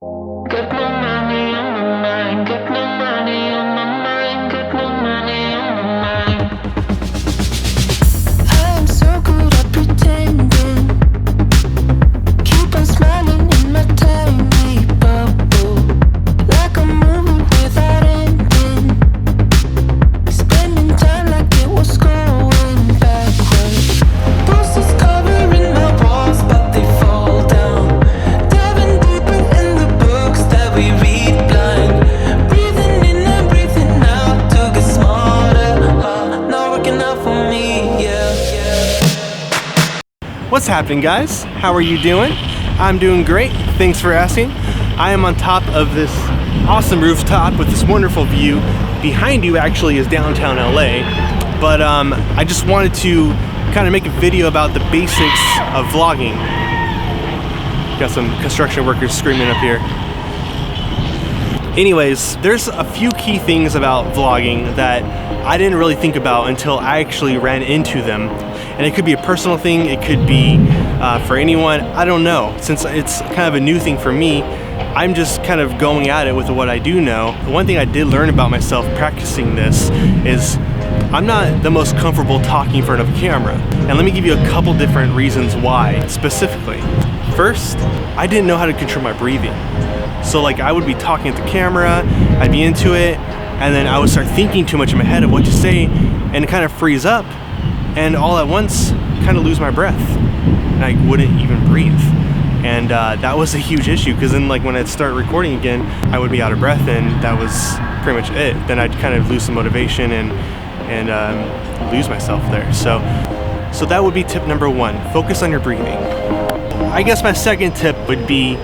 Got no money on my mind, got no money on my mind, got no money on my mind. I'm so good at pretending. Keep on smiling in my tiny bubble, like a movie without ending. Spending time like it was going backwards. Posters covering my walls, but they fall down. Diving deeper in the books that we read blind. Breathing in and breathing out to get smarter. Not working out for me, yeah. What's happening, guys? How are you doing? I'm doing great. Thanks for asking. I am on top of this awesome rooftop with this wonderful view. Behind you actually is downtown LA, but I just wanted to kind of make a video about the basics of vlogging. Got some construction workers screaming up here. Anyways, there's a few key things about vlogging that I didn't really think about until I actually ran into them. And it could be a personal thing, it could be for anyone, I don't know. Since it's kind of a new thing for me, I'm just kind of going at it with what I do know. One thing I did learn about myself practicing this is I'm not the most comfortable talking in front of a camera. And let me give you a couple different reasons why, specifically. First, I didn't know how to control my breathing. So like I would be talking at the camera, I'd be into it, and then I would start thinking too much in my head of what to say, and kind of freeze up, and all at once kind of lose my breath, and I wouldn't even breathe. And that was a huge issue, because then like when I'd start recording again, I would be out of breath, and that was pretty much it. Then I'd kind of lose some motivation and lose myself there. So that would be tip number one, focus on your breathing. I guess my second tip would be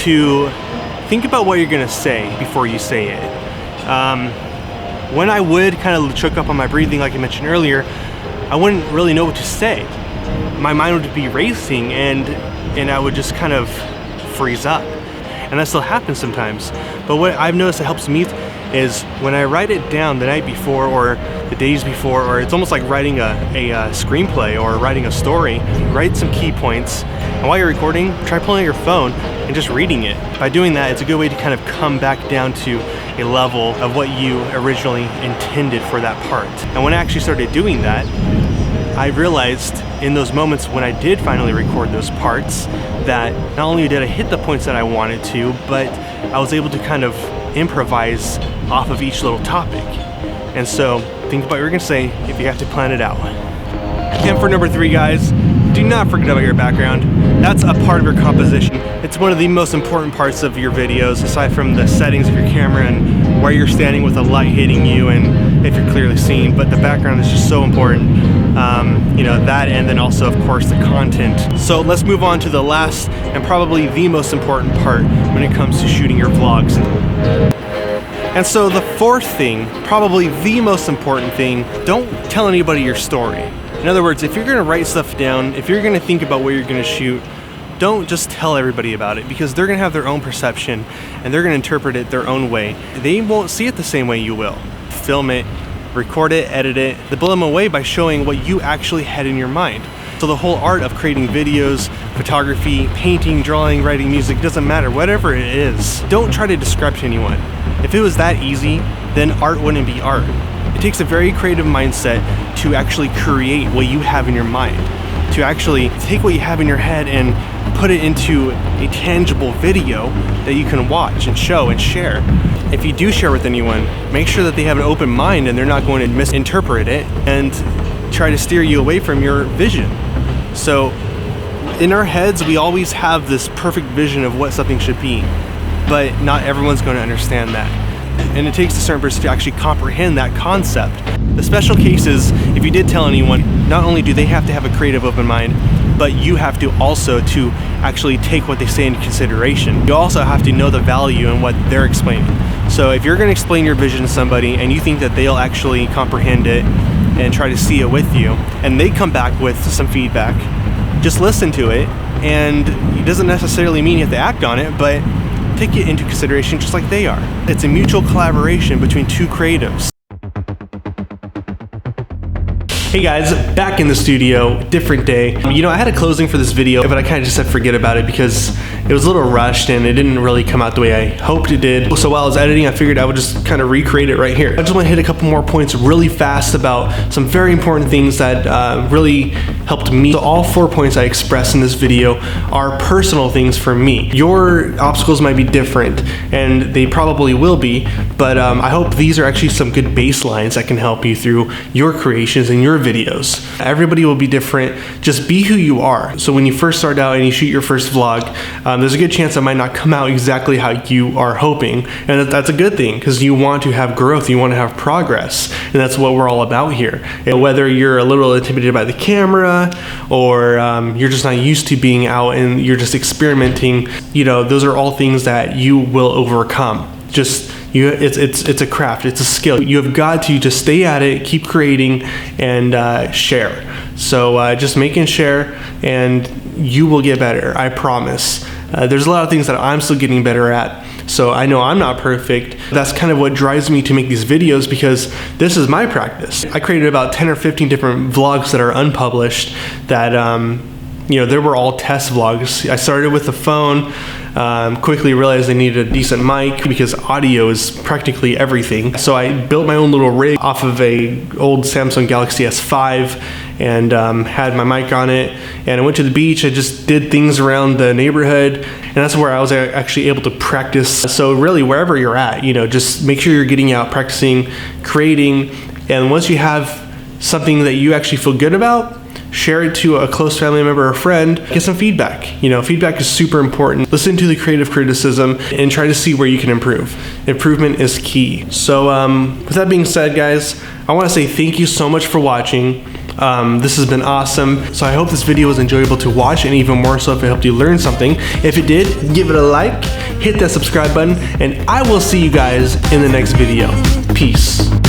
to think about what you're gonna say before you say it. When I would kind of choke up on my breathing, like I mentioned earlier, I wouldn't really know what to say. My mind would be racing, and I would just kind of freeze up. And that still happens sometimes. But what I've noticed that helps me is when I write it down the night before or the days before, or it's almost like writing a screenplay or writing a story, write some key points. And while you're recording, try pulling out your phone and just reading it. By doing that, it's a good way to kind of come back down to a level of what you originally intended for that part. And when I actually started doing that, I realized in those moments when I did finally record those parts that not only did I hit the points that I wanted to, but I was able to kind of improvise off of each little topic. And so think about what you're gonna say if you have to plan it out. And for number three, guys, do not forget about your background. That's a part of your composition. It's one of the most important parts of your videos, aside from the settings of your camera and where you're standing with the light hitting you and if you're clearly seen, but the background is just so important. You know, that, and then also, of course, the content. So let's move on to the last and probably the most important part when it comes to shooting your vlogs. And so the fourth thing, probably the most important thing, don't tell anybody your story. In other words, if you're gonna write stuff down, if you're gonna think about what you're gonna shoot, don't just tell everybody about it, because they're gonna have their own perception and they're gonna interpret it their own way. They won't see it the same way you will. Film it, record it, edit it, then blow them away by showing what you actually had in your mind. So the whole art of creating videos, photography, painting, drawing, writing music, doesn't matter, whatever it is, don't try to describe to anyone. If it was that easy, then art wouldn't be art. It takes a very creative mindset to actually create what you have in your mind, to actually take what you have in your head and put it into a tangible video that you can watch and show and share. If you do share with anyone, make sure that they have an open mind and they're not going to misinterpret it and try to steer you away from your vision. So in our heads, we always have this perfect vision of what something should be, but not everyone's going to understand that. And it takes a certain person to actually comprehend that concept. The special case is, if you did tell anyone, not only do they have to have a creative open mind, but you have to also to actually take what they say into consideration. You also have to know the value in what they're explaining. So if you're going to explain your vision to somebody and you think that they'll actually comprehend it and try to see it with you, and they come back with some feedback, just listen to it. And it doesn't necessarily mean you have to act on it, but take it into consideration just like they are. It's a mutual collaboration between two creatives. Hey guys, back in the studio, different day. You know, I had a closing for this video, but I kind of just said forget about it because it was a little rushed and it didn't really come out the way I hoped it did. So while I was editing, I figured I would just kind of recreate it right here. I just want to hit a couple more points really fast about some very important things that really helped me. So all 4 points I expressed in this video are personal things for me. Your obstacles might be different, and they probably will be, but I hope these are actually some good baselines that can help you through your creations and your videos. Everybody will be different. Just be who you are. So when you first start out and you shoot your first vlog, there's a good chance it might not come out exactly how you are hoping, and that's a good thing because you want to have growth, you want to have progress, and that's what we're all about here. And whether you're a little intimidated by the camera or you're just not used to being out and you're just experimenting, you know, those are all things that you will overcome. It's a craft, it's a skill. You have got to just stay at it, keep creating, and share. So just make and share, and you will get better, I promise. There's a lot of things that I'm still getting better at, so I know I'm not perfect. That's kind of what drives me to make these videos because this is my practice. I created about 10 or 15 different vlogs that are unpublished that, you know, they were all test vlogs. I started with the phone, quickly realized I needed a decent mic because audio is practically everything. So I built my own little rig off of a old Samsung Galaxy S5 and had my mic on it. And I went to the beach. I just did things around the neighborhood, and that's where I was actually able to practice. So really, wherever you're at, you know, just make sure you're getting out, practicing, creating, and once you have something that you actually feel good about, share it to a close family member or friend, get some feedback. You know, feedback is super important. Listen to the creative criticism and try to see where you can improve. Improvement is key. So with that being said, guys, I want to say thank you so much for watching. This has been awesome. So I hope this video was enjoyable to watch, and even more so if it helped you learn something. If it did, give it a like, hit that subscribe button, and I will see you guys in the next video. Peace.